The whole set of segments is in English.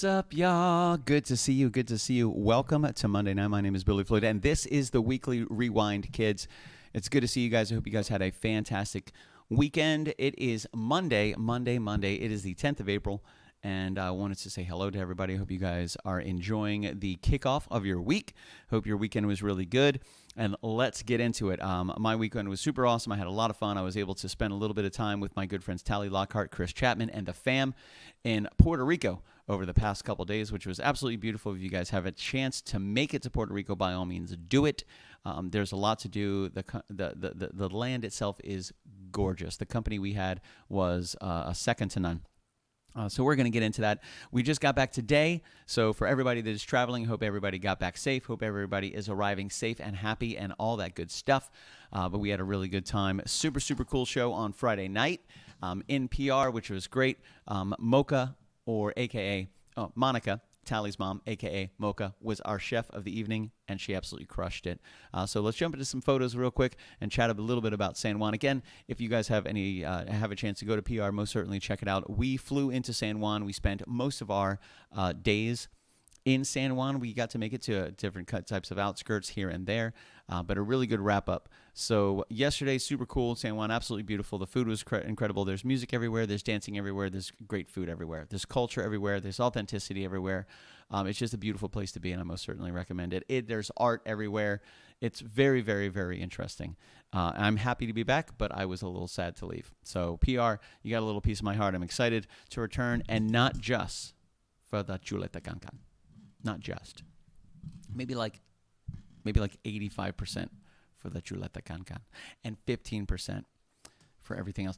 What's up, y'all? Good to see you. Good to see you. Welcome to Monday Night. My name is Billy Floyd, and this is the Weekly Rewind, kids. It's good to see you guys. I hope you guys had a fantastic weekend. It is Monday. It is the 10th of April, and I wanted to say hello to everybody. I hope you guys are enjoying the kickoff of your week. Hope your weekend was really good, and let's get into it. My weekend was super awesome. I had a lot of fun. I was able to spend a little bit of time with my good friends Tally Lockhart, Chris Chapman, and the fam in Puerto Rico over the past couple days, which was absolutely beautiful. If you guys have a chance to make it to Puerto Rico, by all means, do it. There's a lot to do. The land itself is gorgeous. The company we had was a second to none. So we're going to get into that. We just got back today. So for everybody that is traveling, hope everybody got back safe. Hope everybody is arriving safe and happy and all that good stuff. But we had a really good time. Super, super cool show on Friday night in PR, which was great. Mocha, or a.k.a. Monica, Tally's mom, a.k.a. Mocha, was our chef of the evening, and she absolutely crushed it. So let's jump into some photos real quick and chat a little bit about San Juan. Again, if you guys have a chance to go to PR, most certainly check it out. We flew into San Juan. We spent most of our days in San Juan. We got to make it to different types of outskirts here and there, but a really good wrap-up. So yesterday, super cool. San Juan, absolutely beautiful. The food was incredible. There's music everywhere. There's dancing everywhere. There's great food everywhere. There's culture everywhere. There's authenticity everywhere. It's just a beautiful place to be, and I most certainly recommend it. There's art everywhere. It's very, very, very interesting. I'm happy to be back, but I was a little sad to leave. So PR, you got a little piece of my heart. I'm excited to return, and not just for the chuleta cancan. Not just. Maybe like 85% for the chuleta cancan and 15% for everything else.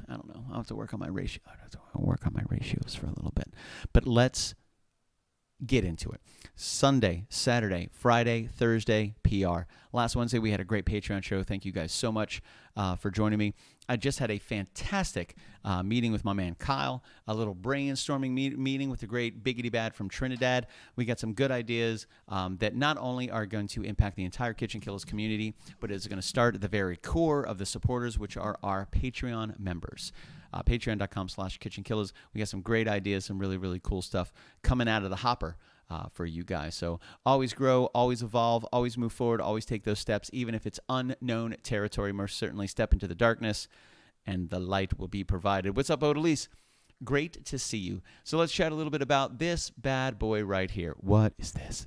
I don't know. I'll have to work on my ratio. I have to work on my ratios for a little bit. But let's get into it. Sunday, Saturday, Friday, Thursday, PR. Last Wednesday, we had a great Patreon show. Thank you guys so much for joining me. I just had a fantastic meeting with my man Kyle, a little brainstorming meeting with the great Biggity Bad from Trinidad. We got some good ideas that not only are going to impact the entire KitchenKillaz community, but it's going to start at the very core of the supporters, which are our Patreon members. Patreon.com/KitchenKillaz. We got some great ideas, some really, really cool stuff coming out of the hopper for you guys. So always grow, always evolve, always move forward, always take those steps, even if it's unknown territory. Most certainly step into the darkness, and the light will be provided. What's up, Odalise? Great to see you. So let's chat a little bit about this bad boy right here. What is this?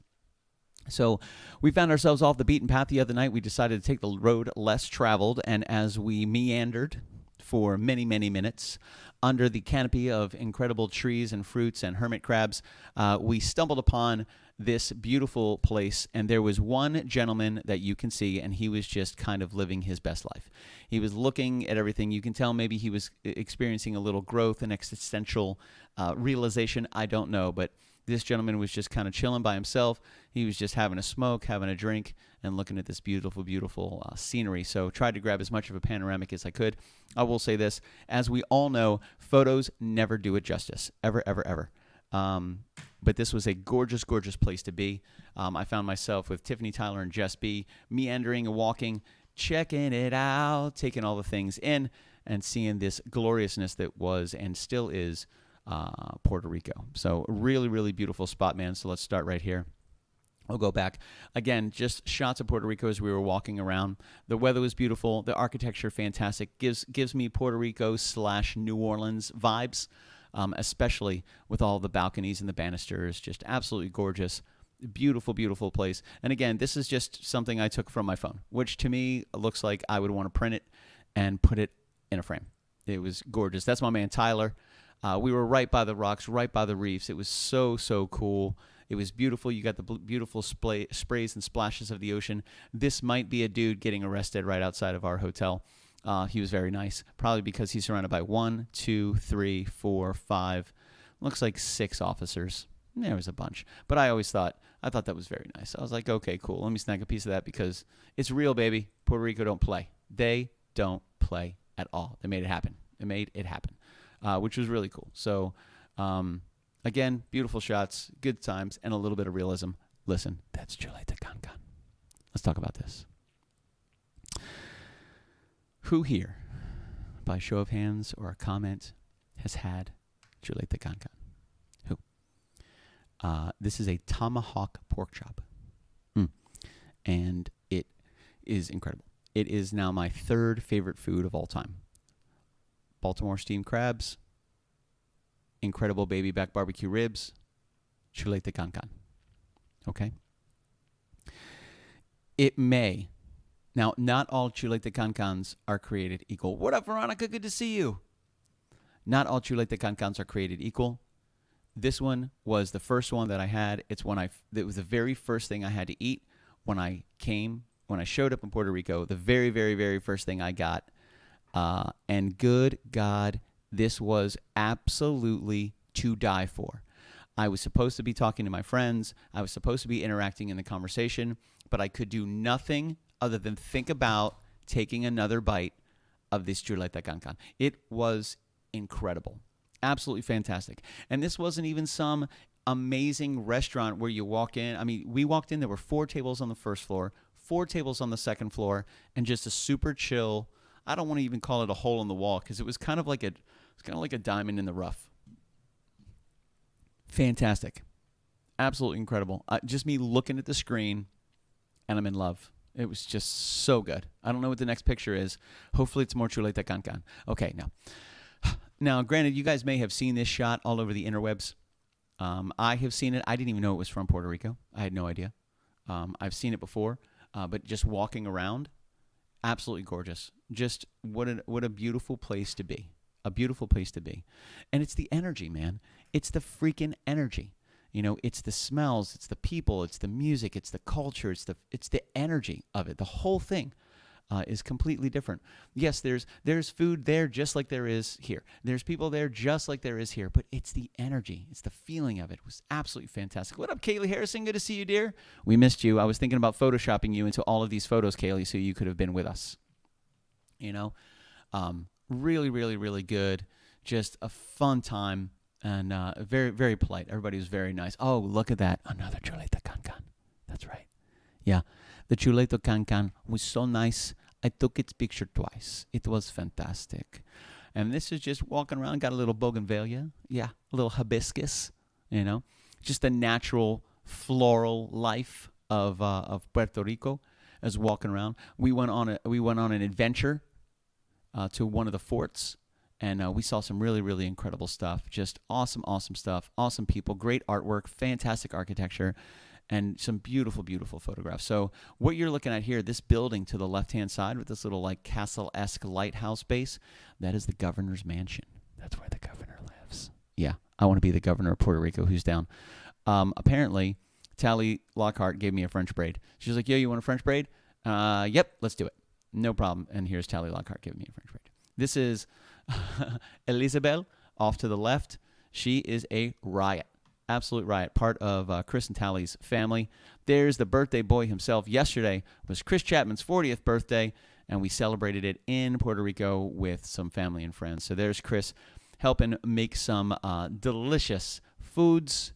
So we found ourselves off the beaten path the other night. We decided to take the road less traveled, and as we meandered for many, many minutes under the canopy of incredible trees and fruits and hermit crabs, we stumbled upon this beautiful place, and there was one gentleman that you can see, and he was just kind of living his best life. He was looking at everything. You can tell maybe he was experiencing a little growth and existential realization. I don't know, but this gentleman was just kind of chilling by himself. He was just having a smoke, having a drink, and looking at this beautiful, beautiful scenery. So tried to grab as much of a panoramic as I could. I will say this, as we all know, photos never do it justice, ever, ever, ever. But this was a gorgeous, gorgeous place to be. I found myself with Tiffany Tyler and Jess B, meandering and walking, checking it out, taking all the things in, and seeing this gloriousness that was and still is Puerto Rico. So really, really beautiful spot, man. So let's start right here. I'll go back. Again, just shots of Puerto Rico as we were walking around. The weather was beautiful. The architecture, fantastic. Gives me Puerto Rico / New Orleans vibes, especially with all the balconies and the banisters. Just absolutely gorgeous. Beautiful, beautiful place. And again, this is just something I took from my phone, which to me looks like I would want to print it and put it in a frame. It was gorgeous. That's my man Tyler. We were right by the rocks, right by the reefs. It was so, so cool. It was beautiful. You got the beautiful sprays and splashes of the ocean. This might be a dude getting arrested right outside of our hotel. He was very nice, probably because he's surrounded by 1, 2, 3, 4, 5, looks like 6 officers. There was a bunch. But I thought that was very nice. I was like, okay, cool. Let me snag a piece of that because it's real, baby. Puerto Rico don't play. They don't play at all. They made it happen. Which was really cool. So, again, beautiful shots, good times, and a little bit of realism. Listen, that's chuleta cancan. Let's talk about this. Who here, by show of hands or a comment, has had chuleta cancan? Who? This is a tomahawk pork chop. And it is incredible. It is now my third favorite food of all time. Baltimore steamed crabs, incredible baby back barbecue ribs, chuleta cancan. Okay? It may. Now, not all chuleta cancans are created equal. What up, Veronica? Good to see you. Not all chuleta cancans are created equal. This one was the first one that I had. It was the very first thing I had to eat when I showed up in Puerto Rico. The very, very, very first thing I got. And good God, this was absolutely to die for. I was supposed to be talking to my friends. I was supposed to be interacting in the conversation, but I could do nothing other than think about taking another bite of this chuleta cancan. It was incredible. Absolutely fantastic. And this wasn't even some amazing restaurant where you walk in. I mean, we walked in, there were 4 tables on the first floor, 4 tables on the second floor, and just a super chill, I don't want to even call it a hole in the wall because it was kind of like a diamond in the rough. Fantastic. Absolutely incredible. Just me looking at the screen, and I'm in love. It was just so good. I don't know what the next picture is. Hopefully it's more chuleta cancan. Okay, now, granted, you guys may have seen this shot all over the interwebs. I have seen it. I didn't even know it was from Puerto Rico. I had no idea. I've seen it before, but just walking around, absolutely gorgeous. Just what a beautiful place to be. A beautiful place to be. And it's the energy, man. It's the freaking energy. You know, it's the smells, it's the people, it's the music, it's the culture, it's the energy of it. The whole thing is completely different. Yes, there's food there just like there is here. There's people there just like there is here. But it's the energy. It's the feeling of it. It was absolutely fantastic. What up, Kaylee Harrison? Good to see you, dear. We missed you. I was thinking about photoshopping you into all of these photos, Kaylee, so you could have been with us. You know, really, really, really good. Just a fun time. And very, very polite. Everybody was very nice. Oh, look at that. Another chuleta cancan. That's right. Yeah. The chuleta cancan was so nice. I took its picture twice. It was fantastic. And this is just walking around. Got a little bougainvillea. Yeah. A little hibiscus. You know. Just the natural floral life of Puerto Rico as walking around. We went on an adventure to one of the forts. And we saw some really, really incredible stuff. Just awesome, awesome stuff. Awesome people. Great artwork. Fantastic architecture. And some beautiful, beautiful photographs. So what you're looking at here, this building to the left-hand side with this little like castle-esque lighthouse base, that is the governor's mansion. That's where the governor lives. Yeah, I want to be the governor of Puerto Rico who's down. Apparently, Tally Lockhart gave me a French braid. She's like, yo, you want a French braid? Yep, let's do it. No problem. And here's Tally Lockhart giving me a French braid. This is Elisabel off to the left. She is a riot. Absolute riot. Part of Chris and Tally's family. There's the birthday boy himself. Yesterday was Chris Chapman's 40th birthday, and we celebrated it in Puerto Rico with some family and friends. So there's Chris helping make some delicious foods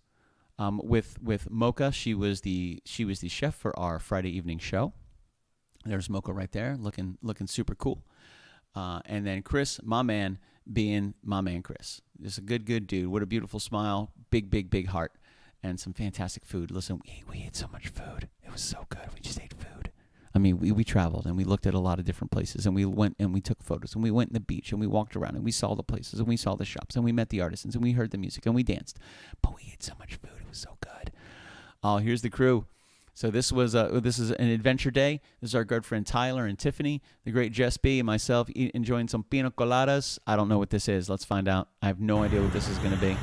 with Mocha. She was the chef for our Friday evening show. There's Mocha right there, looking super cool. And then Chris, my man, being my man Chris. Just a good dude. What a beautiful smile. Big heart. And some fantastic food. Listen, we ate so much food. It was so good. We just ate food. I mean, we traveled and we looked at a lot of different places and we went and we took photos and we went in the beach and we walked around and we saw the places and we saw the shops and we met the artisans and we heard the music and we danced. But we ate so much food. It was so good. Oh, here's the crew. So this is an adventure day. This is our good friend Tyler and Tiffany, the great Jess B, and myself enjoying some pina coladas. I don't know what this is. Let's find out. I have no idea what this is going to be.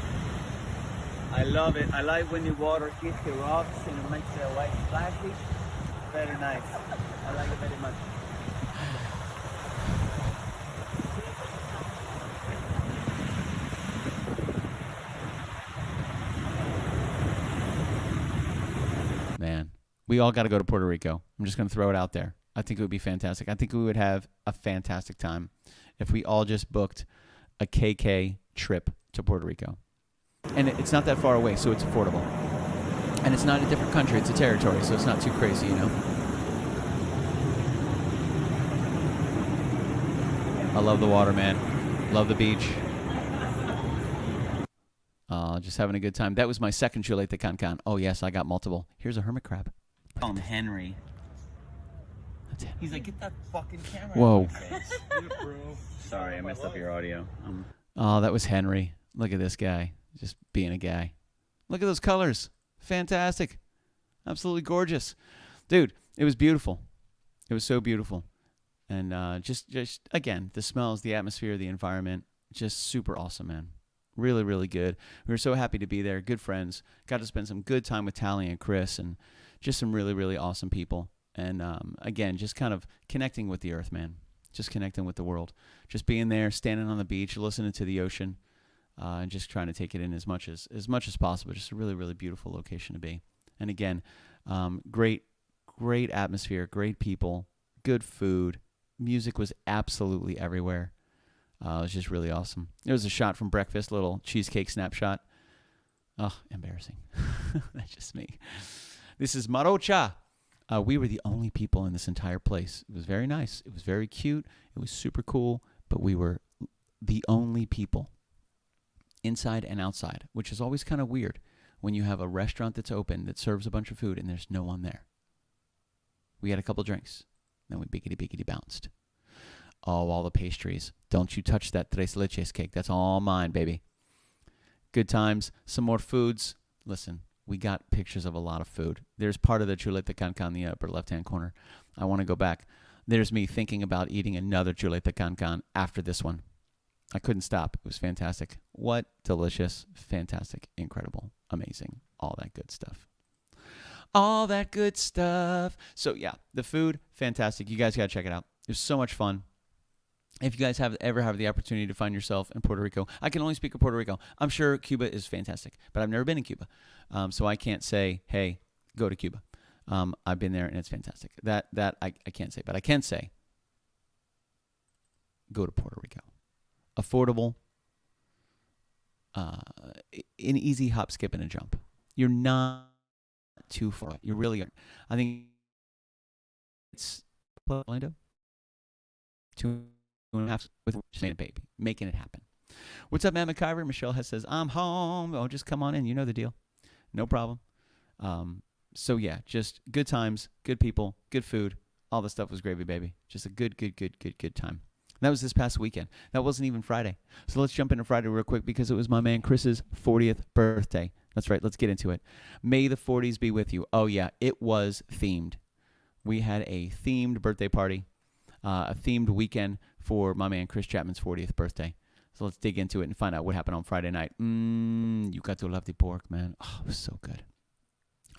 I love it. I like when the water hits the rocks and it makes the white splashy. Very nice. I like it very much. Man. We all got to go to Puerto Rico. I'm just going to throw it out there. I think it would be fantastic. I think we would have a fantastic time if we all just booked a KK trip to Puerto Rico. And it's not that far away, so it's affordable. And it's not a different country. It's a territory, so it's not too crazy, you know? I love the water, man. Love the beach. just having a good time. That was my second chuleta cancan. Oh, yes, I got multiple. Here's a hermit crab. Call him Henry. That's it. He's like, get that fucking camera Whoa. out of my face. Sorry, I messed up your audio. Oh, that was Henry. Look at this guy. Just being a guy. Look at those colors. Fantastic. Absolutely gorgeous. Dude, it was beautiful. It was so beautiful. And just again, the smells, the atmosphere, the environment, just super awesome, man. Really, really good. We were so happy to be there. Good friends. Got to spend some good time with Tally and Chris and just some really, really awesome people. And again, just kind of connecting with the earth, man. Just connecting with the world. Just being there, standing on the beach, listening to the ocean, and just trying to take it in as much as possible. Just a really, really beautiful location to be. And again, great atmosphere, great people, good food. Music was absolutely everywhere. It was just really awesome. There was a shot from breakfast, little cheesecake snapshot. Oh, embarrassing. That's just me. This is Marocha. We were the only people in this entire place. It was very nice. It was very cute. It was super cool. But we were the only people inside and outside, which is always kind of weird when you have a restaurant that's open that serves a bunch of food and there's no one there. We had a couple drinks. Then we biggity bounced. Oh, all the pastries. Don't you touch that tres leches cake. That's all mine, baby. Good times. Some more foods. Listen, we got pictures of a lot of food. There's part of the chuleta cancan in the upper left-hand corner. I want to go back. There's me thinking about eating another chuleta cancan after this one. I couldn't stop. It was fantastic. What delicious, fantastic, incredible, amazing, all that good stuff. All that good stuff. So, yeah, the food, fantastic. You guys got to check it out. It was so much fun. If you guys ever have the opportunity to find yourself in Puerto Rico, I can only speak of Puerto Rico. I'm sure Cuba is fantastic, but I've never been in Cuba. So I can't say, hey, go to Cuba. I've been there, and it's fantastic. That I can't say, but I can say, go to Puerto Rico. Affordable, an easy hop, skip, and a jump. You're not too far. You really are. I think it's Orlando. 2.5 with just made a baby, making it happen. What's up, Matt McIver? Michelle says, I'm home. Oh, just come on in. You know the deal. No problem. So, yeah, just good times, good people, good food. All the stuff was gravy, baby. Just a good time. That was this past weekend. That wasn't even Friday. So let's jump into Friday real quick because it was my man Chris's 40th birthday. That's right. Let's get into it. May the 40s be with you. Oh, yeah. It was themed. We had a themed birthday party, a themed weekend for my man Chris Chapman's 40th birthday. So let's dig into it and find out what happened on Friday night. You got to love the pork, man. Oh, it was so good.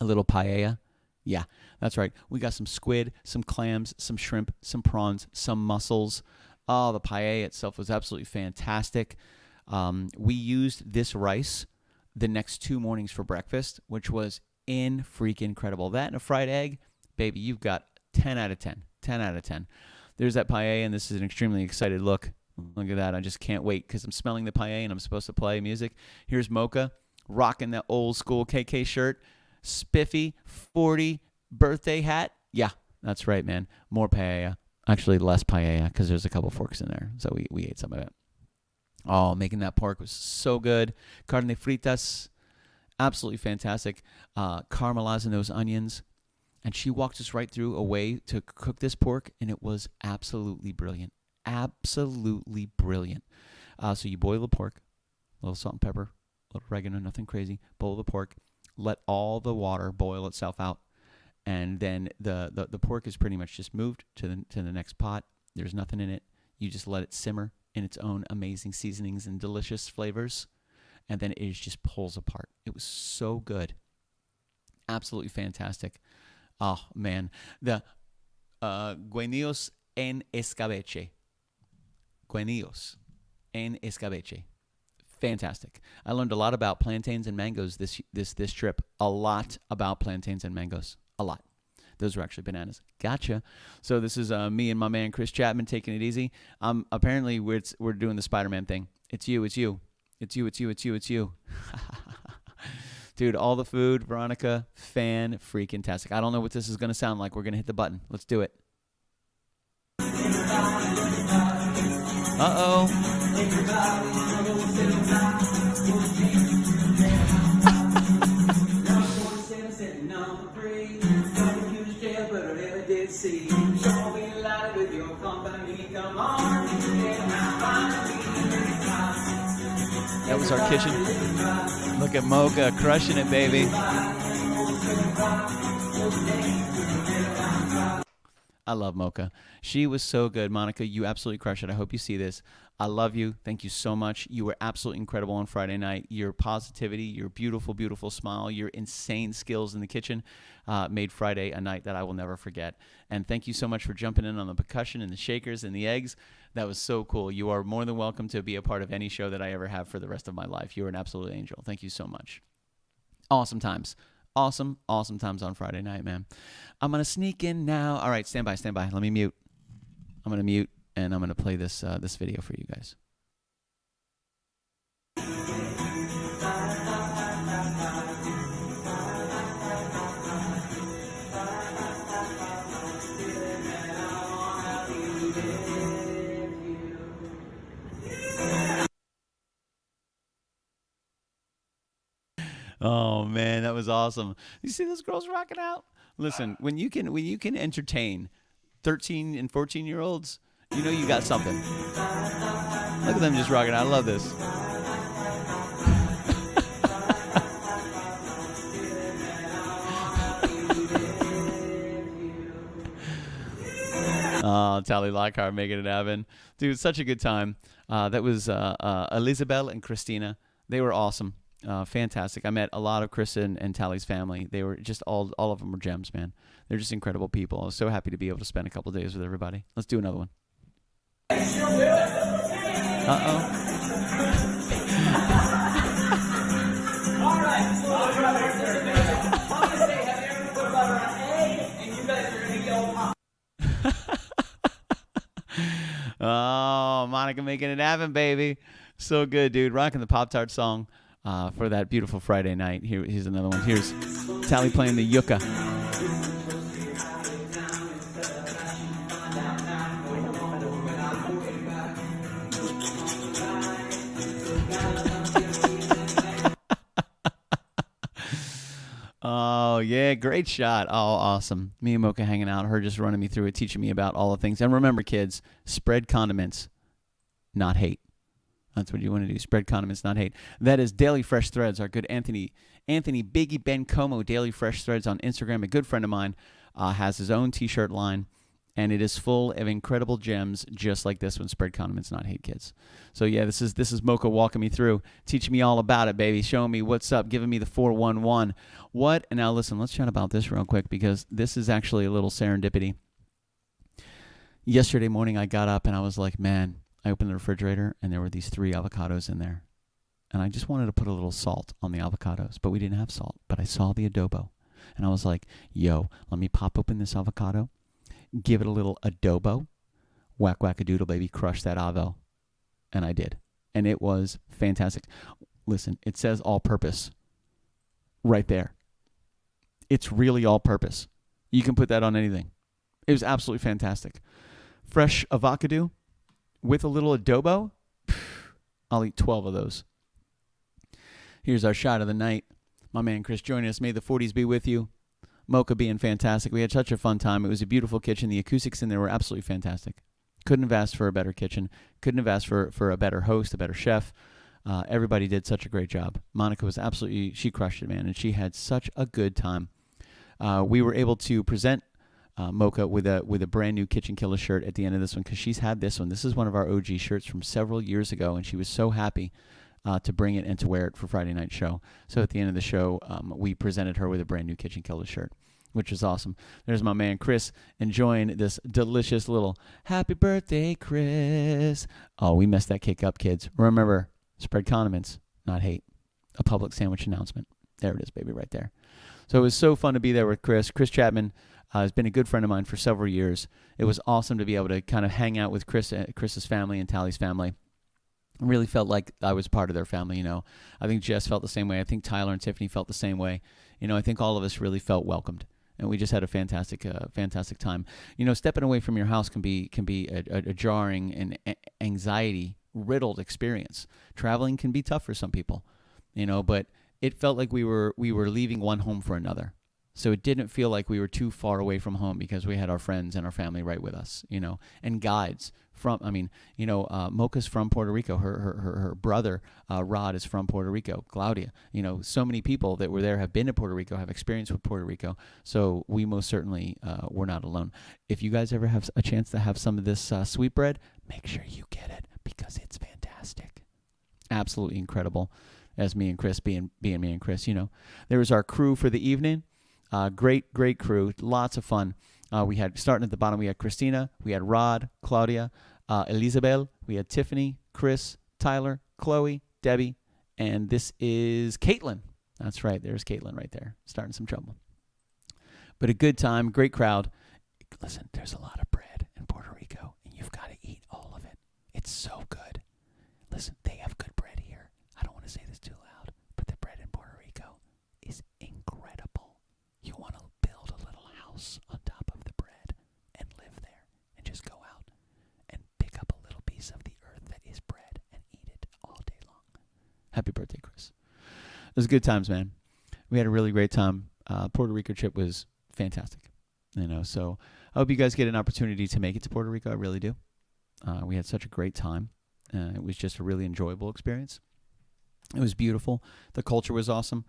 A little paella. Yeah, that's right. We got some squid, some clams, some shrimp, some prawns, some mussels. Oh, the paella itself was absolutely fantastic. We used this rice the next 2 mornings for breakfast, which was freaking incredible. That and a fried egg, baby, you've got 10 out of 10. 10 out of 10. There's that paella, and this is an extremely excited look. Look at that. I just can't wait because I'm smelling the paella, and I'm supposed to play music. Here's Mocha rocking that old school KK shirt. Spiffy 40 birthday hat. Yeah, that's right, man. More paella. Actually, less paella because there's a couple forks in there, so we ate some of it. Oh, making that pork was so good. Carne fritas, absolutely fantastic. Caramelizing those onions. And she walked us right through a way to cook this pork, and it was absolutely brilliant. Absolutely brilliant. So you boil the pork, a little salt and pepper, a little oregano, nothing crazy. Boil the pork. Let all the water boil itself out. And then the pork is pretty much just moved to the next pot. There's nothing in it. You just let it simmer in its own amazing seasonings and delicious flavors. And then it just pulls apart. It was so good. Absolutely fantastic. Oh, man. The guinillos en escabeche. Guinillos en escabeche. Fantastic. I learned a lot about plantains and mangoes this trip. A lot about plantains and mangoes. A lot. Those were actually bananas. Gotcha. So this is me and my man Chris Chapman taking it easy. Apparently we're doing the Spider-Man thing. It's you. It's you. It's you. It's you. It's you. It's you. Dude, all the food, Veronica, fan-freaking-tastic. I don't know what this is going to sound like. We're going to hit the button. Let's do it. Uh-oh. number 3. Don't use jail, but I never did see. Show me a light with your company. Come on, that was our kitchen. Look at Mocha crushing it, baby. I love Mocha. She was so good. Monica, you absolutely crushed it. I hope you see this. I love you. Thank you so much. You were absolutely incredible on Friday night. Your positivity, your beautiful, beautiful smile, your insane skills in the kitchen made Friday a night that I will never forget. And thank you so much for jumping in on the percussion and the shakers and the eggs. That was so cool. You are more than welcome to be a part of any show that I ever have for the rest of my life. You are an absolute angel. Thank you so much. Awesome times. Awesome, awesome times on Friday night, man. I'm going to sneak in now. All right, stand by. Let me mute. I'm going to mute, and I'm going to play this this video for you guys. Oh man, that was awesome. You see those girls rocking out? Listen, when you can entertain 13 and 14-year-olds, you know you got something. Look at them just rocking out. I love this. Oh, Tally Lockhart making it happen. Dude, such a good time. That was Elizabeth and Christina. They were awesome. Fantastic. I met a lot of Chris and Tally's family. They were just all of them were gems, man. They're just incredible people. I was so happy to be able to spend a couple days with everybody. Let's do another one. All right. So I'm going to say have everyone put butter on A, and you guys are going to yell Oh, Monica making it happen, baby. So good, dude. Rocking the Pop-Tart song. For that beautiful Friday night. Here's another one. Here's Tally playing the yucca. Oh, yeah, great shot. Oh, awesome. Me and Mocha hanging out, her just running me through it, teaching me about all the things. And remember, kids, spread condiments, not hate. That's what you want to do. Spread condiments, not hate. That is Daily Fresh Threads, our good Anthony Biggie Ben Como, Daily Fresh Threads on Instagram. A good friend of mine has his own T-shirt line, and it is full of incredible gems just like this one, Spread Condiments, Not Hate, kids. So, yeah, this is Mocha walking me through, teaching me all about it, baby, showing me what's up, giving me the 411. What? And now, listen, let's chat about this real quick because this is actually a little serendipity. Yesterday morning, I got up and I was like, man, I opened the refrigerator, and there were these 3 avocados in there. And I just wanted to put a little salt on the avocados, but we didn't have salt. But I saw the adobo, and I was like, yo, let me pop open this avocado, give it a little adobo, whack-whack-a-doodle, baby, crush that avo. And I did. And it was fantastic. Listen, it says all-purpose right there. It's really all-purpose. You can put that on anything. It was absolutely fantastic. Fresh avocado with a little adobo, I'll eat 12 of those. Here's our shot of the night. My man Chris joining us. May the 40s be with you. Mocha being fantastic. We had such a fun time. It was a beautiful kitchen. The acoustics in there were absolutely fantastic. Couldn't have asked for a better kitchen. Couldn't have asked for a better host, a better chef. Everybody did such a great job. Monica was absolutely, she crushed it, man, and she had such a good time. We were able to present Mocha with a brand new KitchenKillaz shirt at the end of this one because she's had this one. This is one of our OG shirts from several years ago, and she was so happy to bring it and to wear it for Friday night show. So at the end of the show, we presented her with a brand new KitchenKillaz shirt, which was awesome. There's my man Chris enjoying this delicious little happy birthday, Chris. Oh, we messed that cake up, kids. Remember, spread condiments, not hate. A public sandwich announcement. There it is, baby, right there. So it was so fun to be there with Chris. Chris Chapman has been a good friend of mine for several years. It was awesome to be able to kind of hang out with Chris's family and Tally's family. I really felt like I was part of their family, you know. I think Jess felt the same way. I think Tyler and Tiffany felt the same way. You know, I think all of us really felt welcomed. And we just had a fantastic time. You know, stepping away from your house can be a jarring and anxiety-riddled experience. Traveling can be tough for some people, you know, but it felt like we were leaving one home for another. So it didn't feel like we were too far away from home because we had our friends and our family right with us, and guides from, Mocha's from Puerto Rico. Her brother, Rod, is from Puerto Rico. Claudia, so many people that were there have been to Puerto Rico, have experience with Puerto Rico. So we most certainly were not alone. If you guys ever have a chance to have some of this sweetbread, make sure you get it because it's fantastic. Absolutely incredible. As me and Chris, being me and Chris, there was our crew for the evening. Great crew. Lots of fun. We had, starting at the bottom, we had Christina, we had Rod, Claudia, Elizabeth, we had Tiffany, Chris, Tyler, Chloe, Debbie, and this is Caitlin. That's right. There's Caitlin right there, starting some trouble. But a good time, great crowd. Listen, there's a lot of bread in Puerto Rico, and you've got to eat all of it. It's so good. Listen, they have good bread here. I don't want to say this too loud, but the bread in Puerto Rico is incredible. You want to build a little house on top of the bread and live there and just go out and pick up a little piece of the earth that is bread and eat it all day long. Happy birthday, Chris. It was good times, man. We had a really great time. Puerto Rico trip was fantastic. So I hope you guys get an opportunity to make it to Puerto Rico. I really do. We had such a great time. It was just a really enjoyable experience. It was beautiful. The culture was awesome.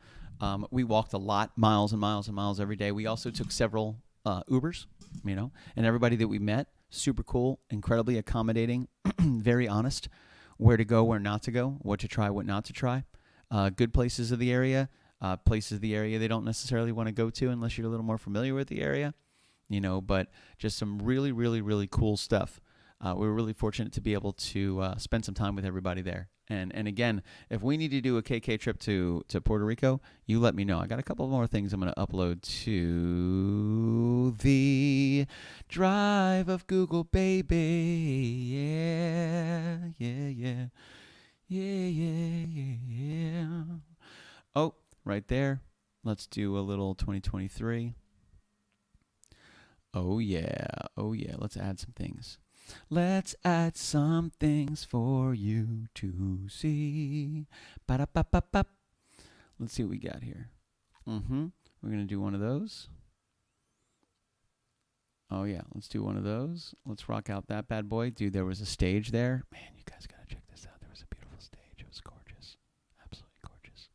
We walked a lot, miles and miles and miles every day. We also took several Ubers, and everybody that we met, super cool, incredibly accommodating, very honest, where to go, where not to go, what to try, what not to try. Good places of the area, places of the area they don't necessarily want to go to unless you're a little more familiar with the area, but just some really, really, really cool stuff. We were really fortunate to be able to spend some time with everybody there. And again, if we need to do a KK trip to Puerto Rico, you let me know. I got a couple more things I'm going to upload to the Drive of Google, baby. Yeah. Oh, right there. Let's do a little 2023. Oh, yeah. Let's add some things. Let's add some things for you to see. Ba-da-ba-ba-ba. Let's see what we got here. We're going to do one of those. Oh, yeah. Let's do one of those. Let's rock out that bad boy. Dude, there was a stage there. Man, you guys got to check this out. There was a beautiful stage. It was gorgeous. Absolutely gorgeous.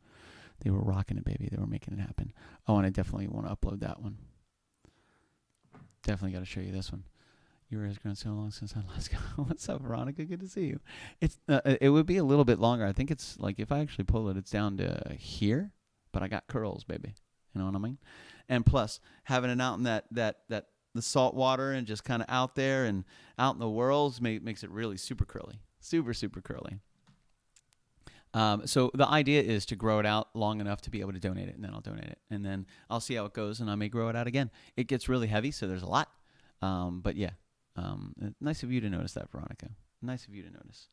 They were rocking it, baby. They were making it happen. Oh, and I definitely want to upload that one. Definitely got to show you this one. You were grown so long since I last got. What's up, Veronica? Good to see you. It would be a little bit longer. I think it's like if I actually pull it, it's down to here. But I got curls, baby. You know what I mean? And plus, having it out in that the salt water and just kind of out there and out in the world makes it really super curly, super curly. So the idea is to grow it out long enough to be able to donate it, and then I'll donate it, and then I'll see how it goes, and I may grow it out again. It gets really heavy, so there's a lot. But yeah. Nice of you to notice that, Veronica. Nice of you to notice.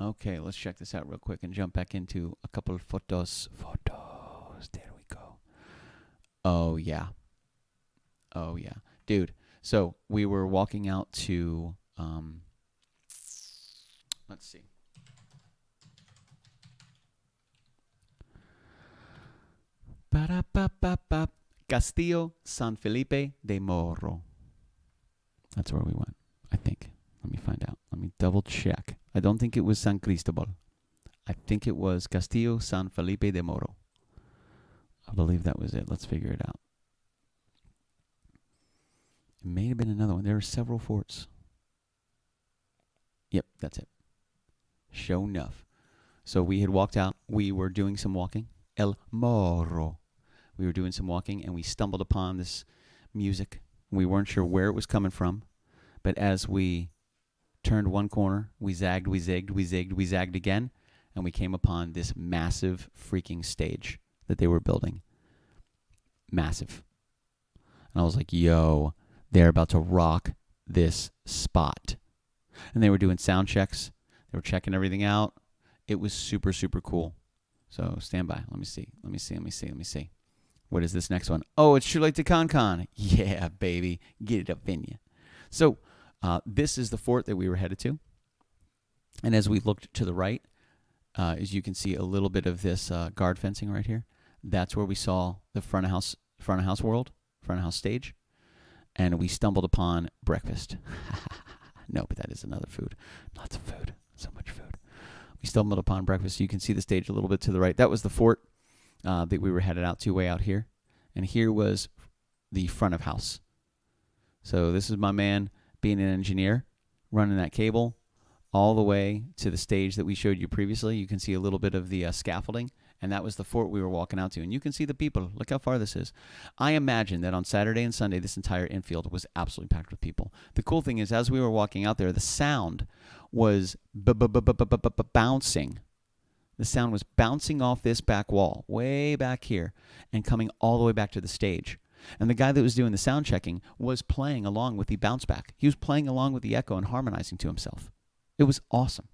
Okay, let's check this out real quick and jump back into a couple of photos. There we go. Oh, yeah. Dude, so we were walking out to, let's see. Ba-da-ba-ba-ba. Castillo San Felipe de Morro. That's where we went, I think. Let me find out. Let me double check. I don't think it was San Cristobal. I think it was Castillo San Felipe de Morro. I believe that was it. Let's figure it out. It may have been another one. There are several forts. Yep, that's it. Sure enough. So we had walked out. We were doing some walking. El Morro. We were doing some walking, and we stumbled upon this music. We weren't sure where it was coming from, but as we turned one corner, we zagged, we zigged, we zigged, we zagged again, and we came upon this massive freaking stage that they were building. Massive. And I was like, yo, they're about to rock this spot. And they were doing sound checks. They were checking everything out. It was super, super cool. So stand by. Let me see. What is this next one? Oh, it's True Late to Con. Yeah, baby. Get it up in you. So this is the fort that we were headed to. And as we looked to the right, as you can see a little bit of this guard fencing right here. That's where we saw the front of house world, front of house stage, and we stumbled upon breakfast. No, but that is another food. Lots of food. So much food. We stumbled upon breakfast. You can see the stage a little bit to the right. That was the fort that we were headed out to way out here. And here was the front of house. So this is my man being an engineer, running that cable all the way to the stage that we showed you previously. You can see a little bit of the scaffolding, and that was the fort we were walking out to. And you can see the people. Look how far this is. I imagine that on Saturday and Sunday, this entire infield was absolutely packed with people. The cool thing is, as we were walking out there, the sound was bouncing. The sound was bouncing off this back wall, way back here, and coming all the way back to the stage. And the guy that was doing the sound checking was playing along with the bounce back. He was playing along with the echo and harmonizing to himself. It was awesome.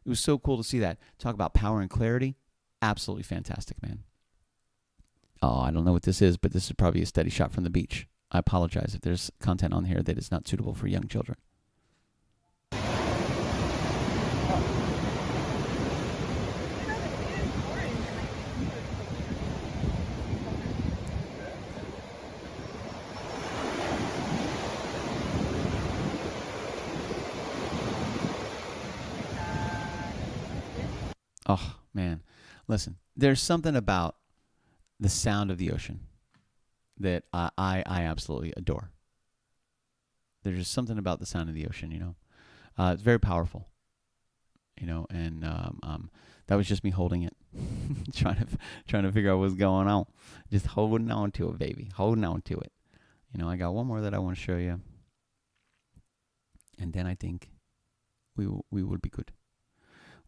It was so cool to see that. Talk about power and clarity. Absolutely fantastic, man. Oh, I don't know what this is, but this is probably a steady shot from the beach. I apologize if there's content on here that is not suitable for young children. Oh, man. Listen, there's something about the sound of the ocean that I absolutely adore. There's just something about the sound of the ocean, you know. It's very powerful, you know, and that was just me holding it, trying to figure out what's going on. Just holding on to it, baby. Holding on to it. You know, I got one more that I want to show you. And then I think we will be good.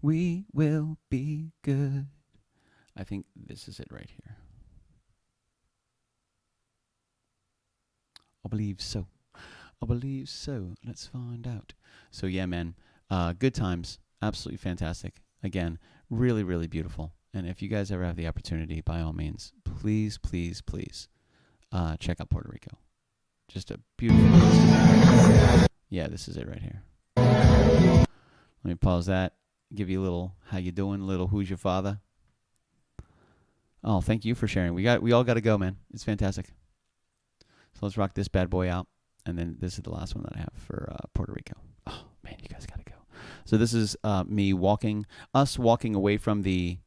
We will be good. I think this is it right here. I believe so. I believe so. Let's find out. So yeah, man, good times. Absolutely fantastic. Again, really, really beautiful. And if you guys ever have the opportunity, by all means, please, please, please check out Puerto Rico. Just a beautiful place. Yeah, this is it right here. Let me pause that. Give you a little how you doing, a little who's your father. Oh, thank you for sharing. We all got to go, man. It's fantastic. So let's rock this bad boy out, and then this is the last one that I have for Puerto Rico. Oh man, you guys got to go. So this is me walking away from the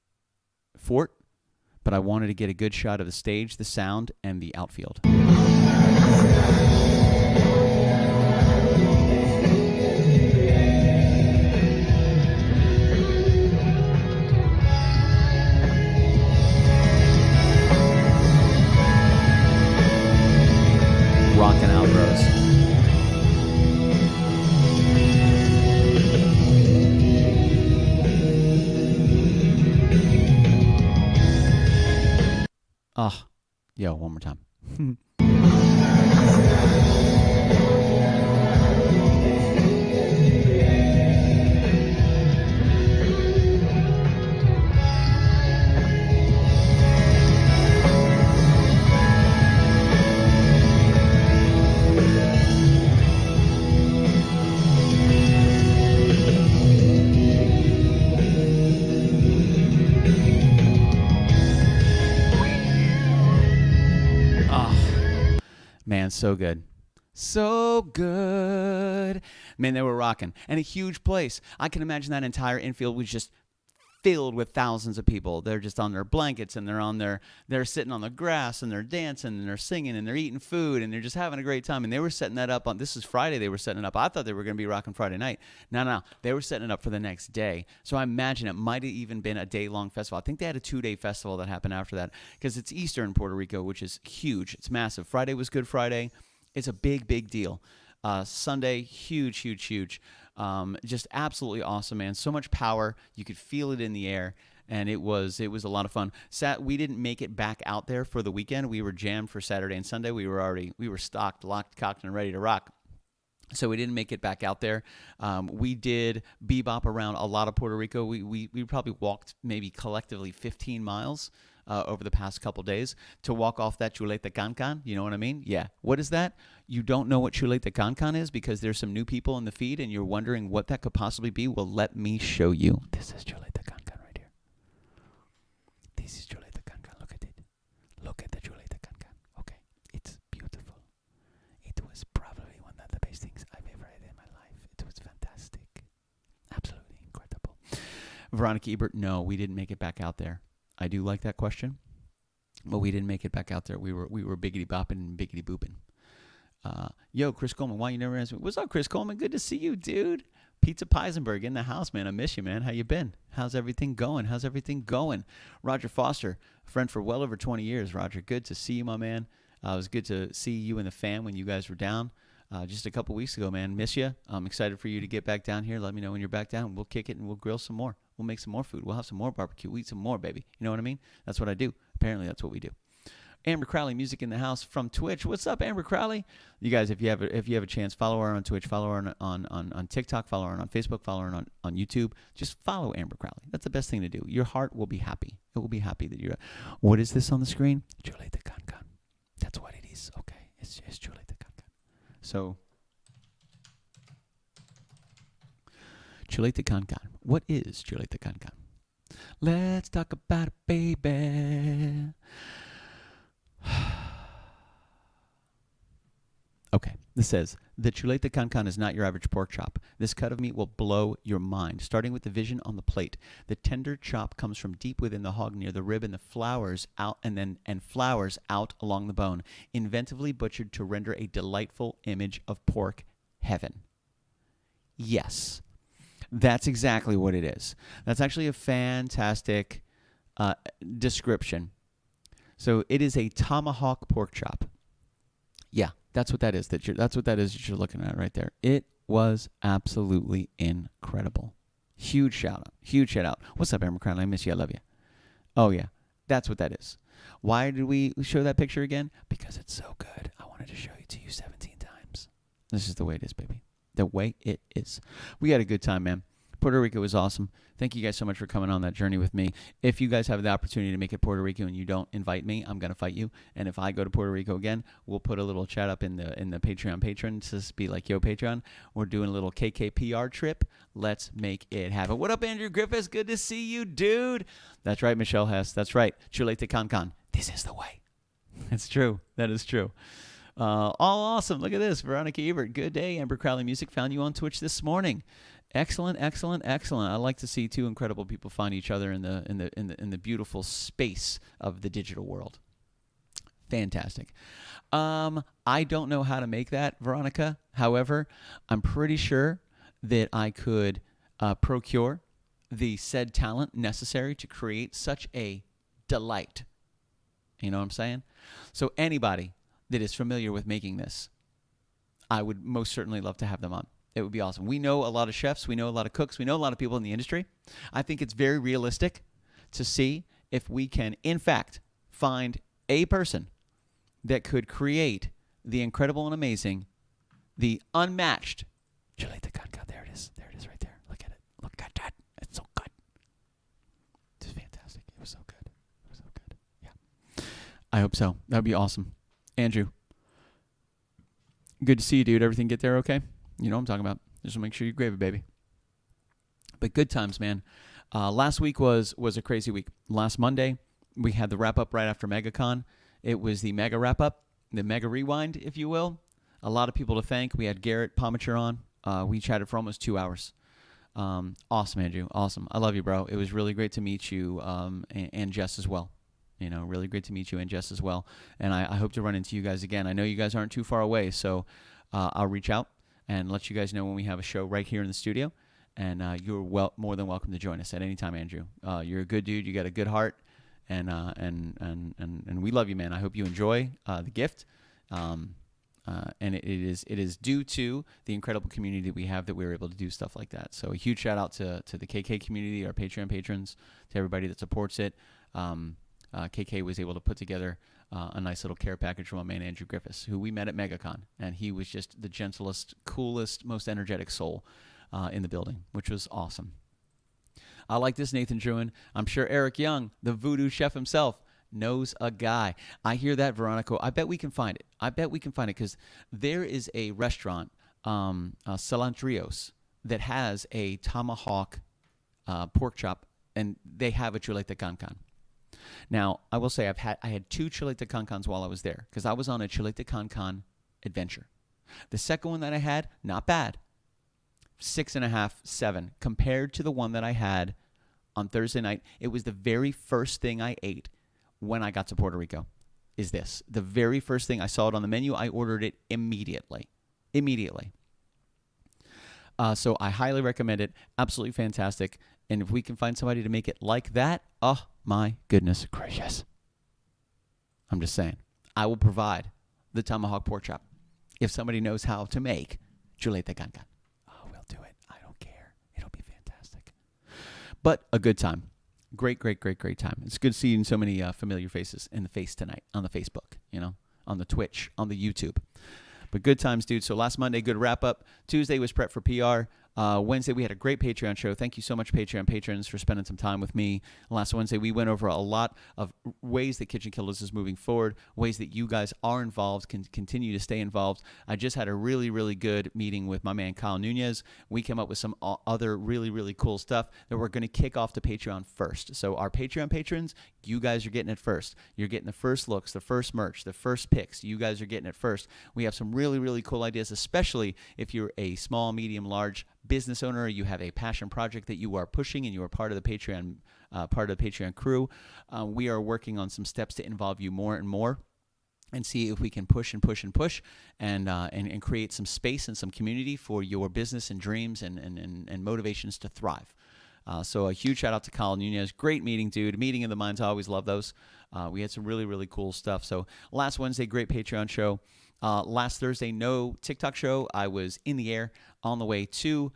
fort, but I wanted to get a good shot of the stage, the sound, and the outfield. Rocking out, bros. Oh, yo, one more time. Man, so good. So good. Man, they were rocking. And a huge place. I can imagine that entire infield was just filled with thousands of people. They're just on their blankets, and they're sitting on the grass, and they're dancing, and they're singing, and they're eating food, and they're just having a great time. And they were setting that up on, this is Friday they were setting it up. I thought they were going to be rocking Friday night. No. They were setting it up for the next day. So I imagine it might have even been a day-long festival. I think they had a 2-day festival that happened after that, because it's Easter in Puerto Rico, which is huge. It's massive. Friday was Good Friday. It's a big, big deal. Sunday, huge, huge, huge. Just absolutely awesome, man. So much power. You could feel it in the air, and it was a lot of fun. We didn't make it back out there for the weekend. We were jammed for Saturday and Sunday. We were stocked, locked, cocked, and ready to rock. So we didn't make it back out there. We did bebop around a lot of Puerto Rico. We probably walked maybe collectively 15 miles over the past couple days to walk off that chuleta cancan. You know what I mean? Yeah. What is that? You don't know what chuleta cancan is because there's some new people in the feed and you're wondering what that could possibly be? Well, let me show you. This is chuleta cancan right here. This is chuleta cancan. Look at it. Veronica Ebert, no, we didn't make it back out there. I do like that question, but we didn't make it back out there. We were biggity bopping and biggity booping. Yo, Chris Coleman, why you never answer me? What's up, Chris Coleman? Good to see you, dude. Pizza Peisenberg in the house, man. I miss you, man. How you been? How's everything going? Roger Foster, a friend for well over 20 years. Roger, good to see you, my man. It was good to see you and the fam when you guys were down just a couple weeks ago, man. Miss you. I'm excited for you to get back down here. Let me know when you're back down. We'll kick it and we'll grill some more. We'll make some more food. We'll have some more barbecue. We'll eat some more, baby. You know what I mean? That's what I do. Apparently, that's what we do. Amber Crowley, music in the house from Twitch. What's up, Amber Crowley? You guys, if you have a chance, follow her on Twitch, follow her on TikTok, follow her on Facebook, follow her on YouTube. Just follow Amber Crowley. That's the best thing to do. Your heart will be happy. It will be happy that you're. What is this on the screen? Chuleta Cancan. That's what it is. Okay, it's Chuleta Cancan. So, Chuleta Cancan. What is Chuleta Cancan? Let's talk about it, baby. Okay, this says, the chuleta cancan is not your average pork chop. This cut of meat will blow your mind, starting with the vision on the plate. The tender chop comes from deep within the hog near the rib and the flowers out and flowers out along the bone, inventively butchered to render a delightful image of pork heaven. Yes, that's exactly what it is. That's actually a fantastic description. So it is a tomahawk pork chop. Yeah, that's what that is. That's what that is that you're looking at right there. It was absolutely incredible. Huge shout out. What's up, Amber Crown? I miss you. I love you. Oh yeah, that's what that is. Why did we show that picture again? Because it's so good. I wanted to show it to you 17 times. This is the way it is, baby. The way it is. We had a good time, man. Puerto Rico was awesome. Thank you guys so much for coming on that journey with me. If you guys have the opportunity to make it Puerto Rico and you don't invite me, I'm going to fight you. And if I go to Puerto Rico again, we'll put a little chat up in the Patreon patrons. Just be like, yo, Patreon, we're doing a little KKPR trip. Let's make it happen. What up, Andrew Griffiths? Good to see you, dude. That's right, Michelle Hess. That's right. Chuleta Cancan. This is the way. It's true. That is true. All awesome. Look at this. Veronica Ebert. Good day. Amber Crowley Music found you on Twitch this morning. Excellent. I like to see two incredible people find each other in the beautiful space of the digital world. Fantastic. I don't know how to make that, Veronica. However, I'm pretty sure that I could procure the said talent necessary to create such a delight. You know what I'm saying? So anybody that is familiar with making this, I would most certainly love to have them on. It would be awesome. We know a lot of chefs. We know a lot of cooks. We know a lot of people in the industry. I think it's very realistic to see if we can, in fact, find a person that could create the incredible and amazing, the unmatched chuleta cancan. There it is. There it is right there. Look at it. Look at that. It's so good. It's fantastic. It was so good. It was so good. Yeah. I hope so. That would be awesome. Andrew, good to see you, dude. Everything get there okay? You know what I'm talking about. Just make sure you grab it, baby. But good times, man. Last week was a crazy week. Last Monday, we had the wrap-up right after MegaCon. It was the mega wrap-up, the mega rewind, if you will. A lot of people to thank. We had Garrett Pomacher on. We chatted for almost 2 hours. Awesome, Andrew. Awesome. I love you, bro. It was really great to meet you and Jess as well. You know, really great to meet you and Jess as well. And I hope to run into you guys again. I know you guys aren't too far away, so I'll reach out and let you guys know when we have a show right here in the studio. And you're more than welcome to join us at any time, Andrew. You're a good dude. You got a good heart, and we love you, man. I hope you enjoy the gift. And it is due to the incredible community that we have that we're able to do stuff like that. So a huge shout out to the KK community, our Patreon patrons, to everybody that supports it. KK was able to put together a nice little care package from my man Andrew Griffiths, who we met at MegaCon, and he was just the gentlest, coolest, most energetic soul in the building, which was awesome. I like this, Nathan Druin. I'm sure Eric Young, the voodoo chef himself, knows a guy. I hear that, Veronica. I bet we can find it. Because there is a restaurant, Cilantrios, that has a tomahawk pork chop, and they have a chuleta cancan. Now, I will say I had 2 chuleta cancans while I was there because I was on a chuleta cancan adventure. The second one that I had, not bad. 6.5, 7 compared to the one that I had on Thursday night. It was the very first thing I ate when I got to Puerto Rico. Is this the very first thing I saw it on the menu? I ordered it immediately. So I highly recommend it. Absolutely fantastic. And if we can find somebody to make it like that, oh my goodness gracious. I'm just saying, I will provide the tomahawk pork chop if somebody knows how to make chuleta cancan. Oh, we'll do it. I don't care. It'll be fantastic. But a good time. Great time. It's good seeing so many familiar faces in the face tonight on the Facebook, on the Twitch, on the YouTube. But good times, dude. So last Monday, good wrap up. Tuesday was prep for PR. Wednesday, we had a great Patreon show. Thank you so much, Patreon patrons, for spending some time with me. Last Wednesday, we went over a lot of ways that KitchenKillaz is moving forward, ways that you guys are involved, can continue to stay involved. I just had a really, really good meeting with my man, Kyle Nunez. We came up with some other really, really cool stuff that we're going to kick off to Patreon first. So our Patreon patrons, you guys are getting it first. You're getting the first looks, the first merch, the first picks. You guys are getting it first. We have some really, really cool ideas, especially if you're a small, medium, large business owner, you have a passion project that you are pushing, and you are part of the Patreon crew. We are working on some steps to involve you more and more, and see if we can push and create some space and some community for your business and dreams and motivations to thrive. So a huge shout out to Kyle Nunez. Great meeting, dude. Meeting of the minds. I always love those. We had some really, really cool stuff. So last Wednesday, great Patreon show. Last Thursday, no TikTok show. I was in the air on the way to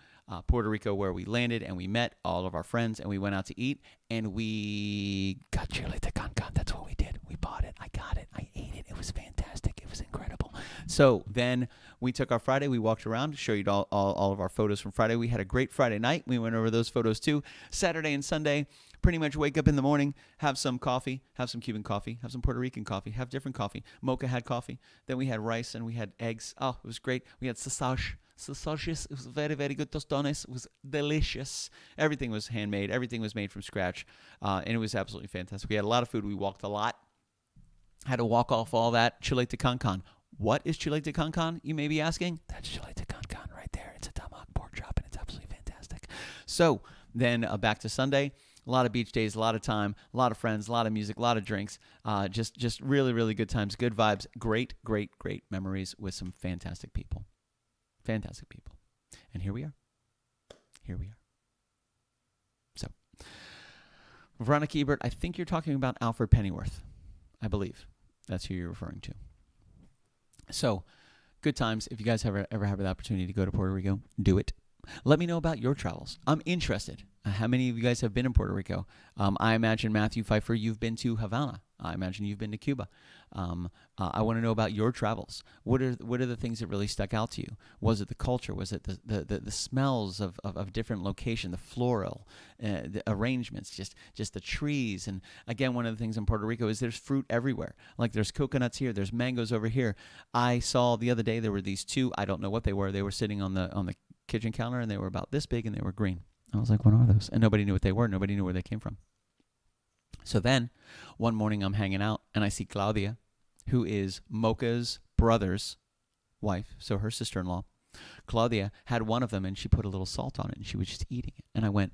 Puerto Rico, where we landed, and we met all of our friends, and we went out to eat, and we got chuleta cancan. That's what we did. We bought it. I got it. I ate it. It was fantastic. It was incredible. So then we took our Friday. We walked around to show you all of our photos from Friday. We had a great Friday night. We went over those photos too. Saturday and Sunday, pretty much wake up in the morning, have some coffee, have some Cuban coffee, have some Puerto Rican coffee, have different coffee. Mocha had coffee. Then we had rice and we had eggs. Oh, it was great. We had sausages. It was very, very good. Tostones. It was delicious. Everything was handmade. Everything was made from scratch. And it was absolutely fantastic. We had a lot of food. We walked a lot. Had to walk off all that. Chuleta cancan. What is chuleta cancan, you may be asking? That's chuleta cancan right there. It's a tomahawk pork chop, and it's absolutely fantastic. So then back to Sunday. A lot of beach days, a lot of time, a lot of friends, a lot of music, a lot of drinks. Just really, really good times, good vibes, great memories with some fantastic people. Fantastic people. And here we are. So, Veronica Ebert, I think you're talking about Alfred Pennyworth. I believe that's who you're referring to. So, good times. If you guys ever have the opportunity to go to Puerto Rico, do it. Let me know about your travels. I'm interested. How many of you guys have been in Puerto Rico? I imagine, Matthew Pfeiffer, you've been to Havana. I imagine you've been to Cuba. I want to know about your travels. What are the things that really stuck out to you? Was it the culture? Was it the smells of different location, the floral, the arrangements, just the trees? And again, one of the things in Puerto Rico is there's fruit everywhere. Like there's coconuts here, there's mangoes over here. I saw the other day there were these two. I don't know what they were. They were sitting on the kitchen counter, and they were about this big, and they were green. I was like, what are those? And nobody knew what they were. Nobody knew where they came from. So then, one morning I'm hanging out, and I see Claudia, who is Mocha's brother's wife, so her sister-in-law. Claudia had one of them, and she put a little salt on it, and she was just eating it. And I went,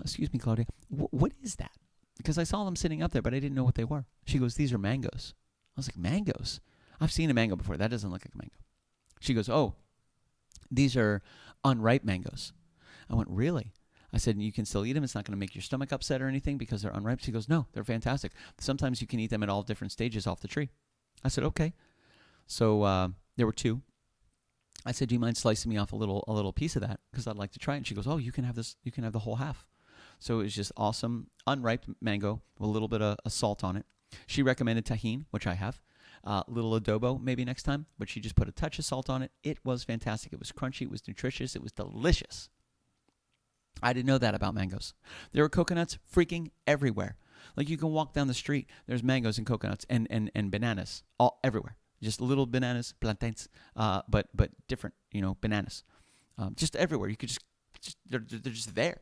excuse me, Claudia, what is that? Because I saw them sitting up there, but I didn't know what they were. She goes, these are mangoes. I was like, mangoes? I've seen a mango before. That doesn't look like a mango. She goes, oh, these are unripe mangoes. I went, really? I said, you can still eat them. It's not going to make your stomach upset or anything because they're unripe. She goes, no, they're fantastic. Sometimes you can eat them at all different stages off the tree. I said, okay. So there were two. I said, do you mind slicing me off a little piece of that? Because I'd like to try it. And she goes, oh, you can have this. You can have the whole half. So it was just awesome, unripe mango with a little bit of salt on it. She recommended tahine, which I have. Little adobo maybe next time. But she just put a touch of salt on it. It was fantastic. It was crunchy. It was nutritious. It was delicious. I didn't know that about mangoes. There were coconuts freaking everywhere. Like you can walk down the street, there's mangoes and coconuts and bananas all everywhere. Just little bananas, plantains, but different, bananas. Just everywhere. You could they're just there.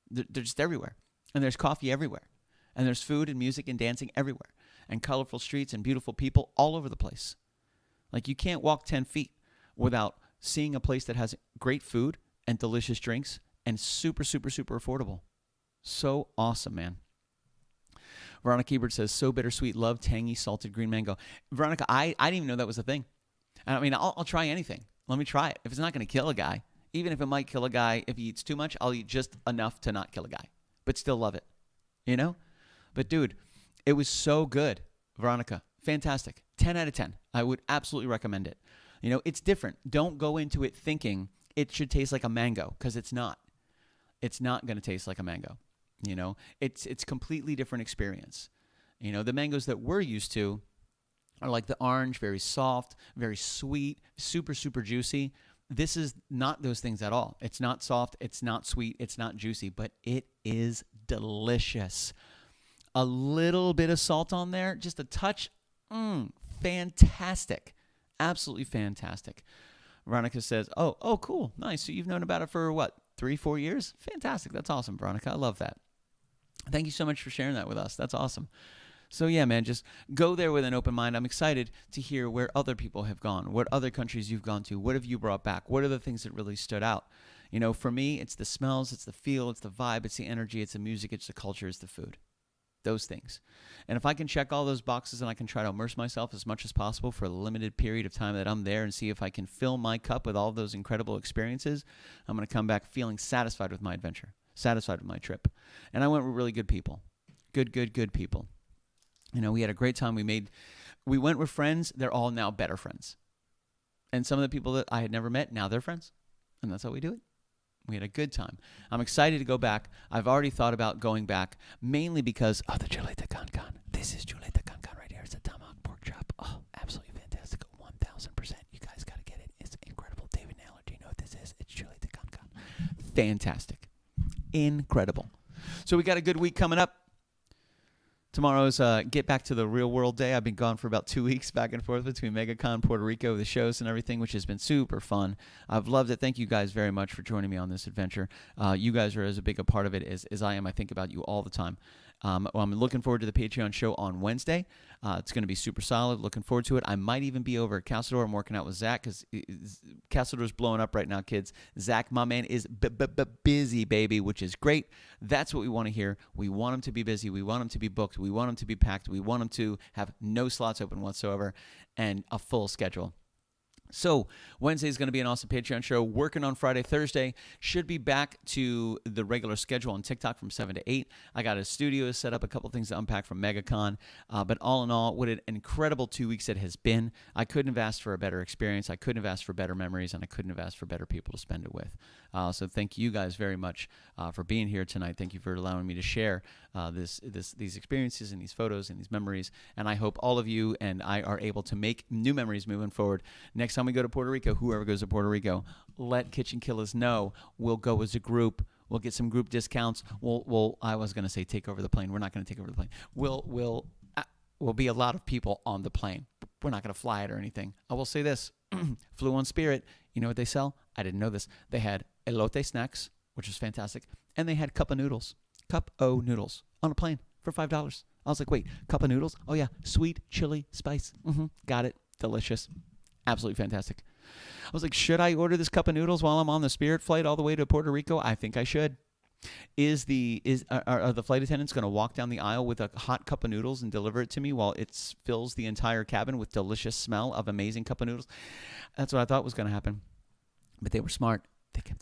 They're just everywhere. And there's coffee everywhere. And there's food and music and dancing everywhere. And colorful streets and beautiful people all over the place. Like you can't walk 10 feet without seeing a place that has great food and delicious drinks and super, super, super affordable. So awesome, man. Veronica Ebert says, so bittersweet, love tangy salted green mango. Veronica, I didn't even know that was a thing. I mean, I'll try anything. Let me try it. If it's not going to kill a guy, even if it might kill a guy, if he eats too much, I'll eat just enough to not kill a guy, but still love it, you know? But dude, it was so good. Veronica, fantastic. 10 out of 10. I would absolutely recommend it. You know, it's different. Don't go into it thinking it should taste like a mango, because it's not. It's not going to taste like a mango. You know, it's completely different experience. You know, the mangoes that we're used to are like the orange, very soft, very sweet, super, super juicy. This is not those things at all. It's not soft, it's not sweet, it's not juicy, but it is delicious. A little bit of salt on there, just a touch, fantastic. Absolutely fantastic. Veronica says, oh, cool, nice. So you've known about it for what, 3-4 years? Fantastic. That's awesome, Veronica. I love that. Thank you so much for sharing that with us. That's awesome. So yeah, man, just go there with an open mind. I'm excited to hear where other people have gone, what other countries you've gone to, what have you brought back, what are the things that really stood out. You know, for me, it's the smells, it's the feel, it's the vibe, it's the energy, it's the music, it's the culture, it's the food. Those things. And if I can check all those boxes and I can try to immerse myself as much as possible for the limited period of time that I'm there and see if I can fill my cup with all of those incredible experiences, I'm going to come back feeling satisfied with my adventure, satisfied with my trip. And I went with really good people. Good people. You know, we had a great time. We went with friends. They're all now better friends. And some of the people that I had never met, now they're friends. And that's how we do it. We had a good time. I'm excited to go back. I've already thought about going back, mainly because of the chuleta cancan. This is chuleta cancan right here. It's a tomahawk pork chop. Oh, absolutely fantastic. 1,000%. You guys got to get it. It's incredible. David Naylor, do you know what this is? It's chuleta cancan. Fantastic. Incredible. So we got a good week coming up. Tomorrow's Get Back to the Real World Day. I've been gone for about 2 weeks back and forth between MegaCon, Puerto Rico, the shows and everything, which has been super fun. I've loved it. Thank you guys very much for joining me on this adventure. You guys are as big a part of it as I am. I think about you all the time. I'm looking forward to the Patreon show on Wednesday. It's going to be super solid. Looking forward to it. I might even be over at Castledor. I'm working out with Zach because Castledor's blowing up right now, kids. Zach, my man, is busy, baby, which is great. That's what we want to hear. We want him to be busy. We want him to be booked. We want him to be packed. We want him to have no slots open whatsoever and a full schedule. So Wednesday is going to be an awesome Patreon show. Working on Friday, Thursday. Should be back to the regular schedule on TikTok from 7 to 8. I got a studio set up, a couple things to unpack from MegaCon. But all in all, what an incredible 2 weeks it has been. I couldn't have asked for a better experience. I couldn't have asked for better memories, and I couldn't have asked for better people to spend it with. So thank you guys very much for being here tonight. Thank you for allowing me to share these experiences and these photos and these memories. And I hope all of you and I are able to make new memories moving forward. Next time we go to Puerto Rico, whoever goes to Puerto Rico, let KitchenKillaz know. We'll go as a group. We'll get some group discounts. We'll I was going to say take over the plane. We're not going to take over the plane. We'll be a lot of people on the plane. We're not going to fly it or anything. I will say this. Flew on Spirit. You know what they sell? I didn't know this. They had elote snacks, which was fantastic, and they had cup of noodles on a plane for $5. I was like, wait, cup of noodles? Oh, yeah, sweet chili spice. Got it. Delicious. Absolutely fantastic. I was like, should I order this cup of noodles while I'm on the Spirit flight all the way to Puerto Rico? I think I should. Are the flight attendants going to walk down the aisle with a hot cup of noodles and deliver it to me while it fills the entire cabin with delicious smell of amazing cup of noodles? That's what I thought was going to happen. But they were smart. They kept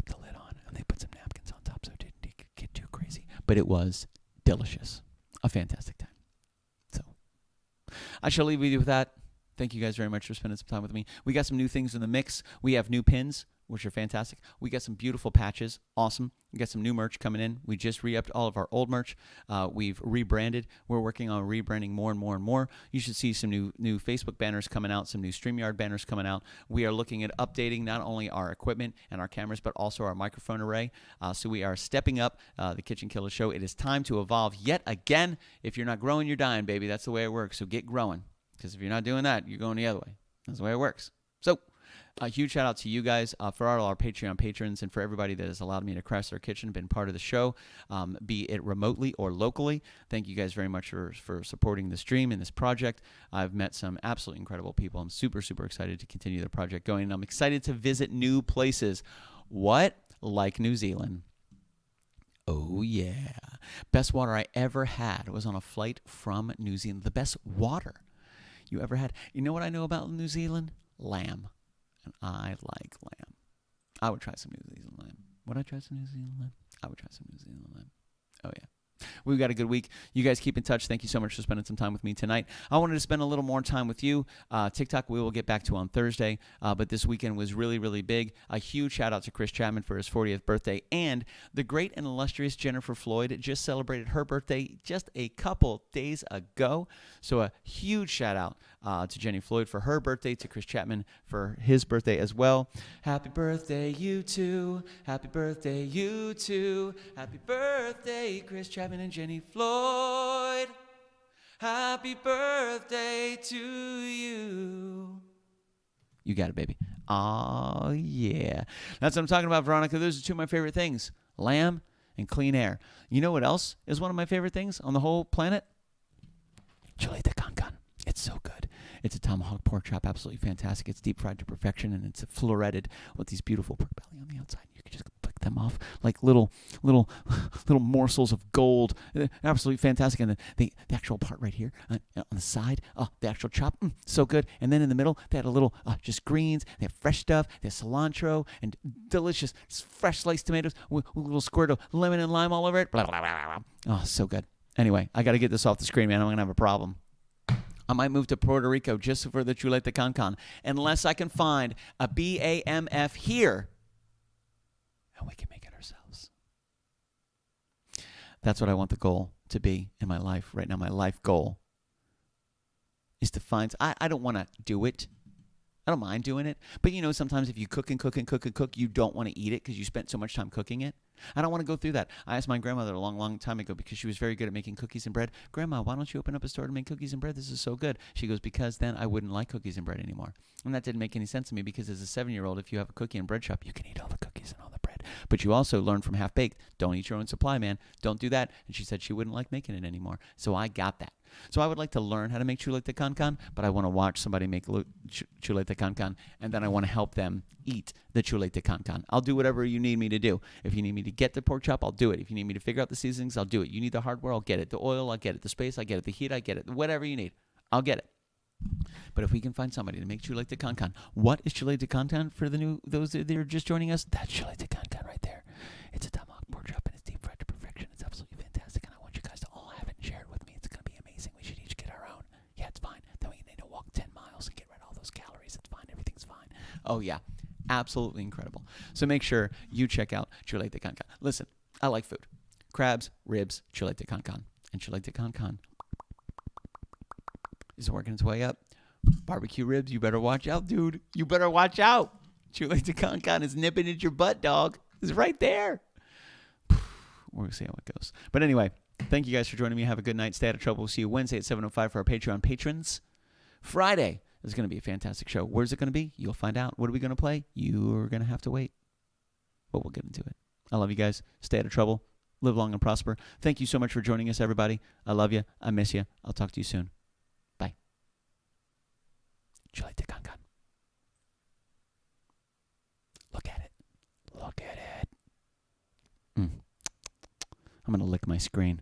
the lid on, and they put some napkins on top so it didn't get too crazy. But it was delicious. A fantastic time. So I shall leave you with that. Thank you guys very much for spending some time with me. We got some new things in the mix. We have new pins, which are fantastic. We got some beautiful patches. Awesome. We got some new merch coming in. We just re-upped all of our old merch. We've rebranded. We're working on rebranding more and more and more. You should see some new Facebook banners coming out, some new StreamYard banners coming out. We are looking at updating not only our equipment and our cameras, but also our microphone array. So we are stepping up the KitchenKillaz show. It is time to evolve yet again. If you're not growing, you're dying, baby. That's the way it works. So get growing. Because if you're not doing that, you're going the other way. That's the way it works. So a huge shout out to you guys, for all our Patreon patrons, and for everybody that has allowed me to crash their kitchen, been part of the show, be it remotely or locally. Thank you guys very much for supporting this dream and this project. I've met some absolutely incredible people. I'm super, super excited to continue the project going, and I'm excited to visit new places. What? Like New Zealand. Oh, yeah. Best water I ever had was on a flight from New Zealand. The best water you ever had. You know what I know about New Zealand? Lamb. And I like lamb. I would try some New Zealand lamb. Would I try some New Zealand lamb? I would try some New Zealand lamb. Oh, yeah. We've got a good week. You guys keep in touch. Thank you so much for spending some time with me tonight. I wanted to spend a little more time with you. TikTok we will get back to on Thursday, but this weekend was really, really big. A huge shout out to Chris Chapman for his 40th birthday. And the great and illustrious Jennifer Floyd just celebrated her birthday just a couple days ago. So a huge shout out to Jenny Floyd for her birthday, to Chris Chapman for his birthday as well. Happy birthday, you two. Happy birthday, you two. Happy birthday, Chris Chapman and Jenny Floyd. Happy birthday to you. You got it, baby. Oh, yeah. That's what I'm talking about, Veronica. Those are two of my favorite things, lamb and clean air. You know what else is one of my favorite things on the whole planet? Chile de cancan. It's so good. It's a tomahawk pork chop, absolutely fantastic. It's deep fried to perfection, and it's floretted with these beautiful pork belly on the outside. You can just pick them off like little morsels of gold. Absolutely fantastic. And the actual part right here on the side, the actual chop, so good. And then in the middle, they had a little just greens. They have fresh stuff. They have cilantro and delicious fresh sliced tomatoes with a little squirt of lemon and lime all over it. Blah, blah, blah, blah. Oh, so good. Anyway, I got to get this off the screen, man. I'm going to have a problem. I might move to Puerto Rico just for the chuleta cancan, unless I can find a BAMF here, and we can make it ourselves. That's what I want the goal to be in my life right now. My life goal is to find. I don't want to do it. I don't mind doing it. But, you know, sometimes if you cook and cook and cook and cook, you don't want to eat it because you spent so much time cooking it. I don't want to go through that. I asked my grandmother a long, long time ago because she was very good at making cookies and bread. Grandma, why don't you open up a store to make cookies and bread? This is so good. She goes, because then I wouldn't like cookies and bread anymore. And that didn't make any sense to me because as a 7-year-old, if you have a cookie and bread shop, you can eat all the cookies and all the bread. But you also learn from Half-Baked, don't eat your own supply, man. Don't do that. And she said she wouldn't like making it anymore. So I got that. So I would like to learn how to make chuleta cancan, but I want to watch somebody make chuleta cancan, and then I want to help them eat the chuleta cancan. I'll do whatever you need me to do. If you need me to get the pork chop, I'll do it. If you need me to figure out the seasonings, I'll do it. You need the hardware, I'll get it. The oil, I'll get it. The space, I get it. The heat, I get it. Whatever you need, I'll get it. But if we can find somebody to make chuleta cancan, what is chuleta cancan for those that are just joining us? That's chuleta cancan right there. It's a tomahawk pork chop and it's deep fried to perfection. It's absolutely fantastic, and I want you guys to all have it and share it with me. It's going to be amazing. We should each get our own. Yeah, it's fine. Then we need to walk 10 miles and get rid of all those calories. It's fine. Everything's fine. Oh, yeah. Absolutely incredible. So make sure you check out chuleta cancan. Listen, I like food. Crabs, ribs, chuleta cancan. And chuleta cancan is working its way up. Barbecue ribs, you better watch out, dude. You better watch out. Chuleta cancan is nipping at your butt, dog. It's right there. We'll see how it goes. But anyway, thank you guys for joining me. Have a good night. Stay out of trouble. We'll see you Wednesday at 7:05 for our Patreon patrons. Friday is going to be a fantastic show. Where's it going to be? You'll find out. What are we going to play? You're going to have to wait. But we'll get into it. I love you guys. Stay out of trouble. Live long and prosper. Thank you so much for joining us, everybody. I love you. I miss you. I'll talk to you soon. Bye. Chuleta cancan. Look at it. Look at it. I'm going to lick my screen.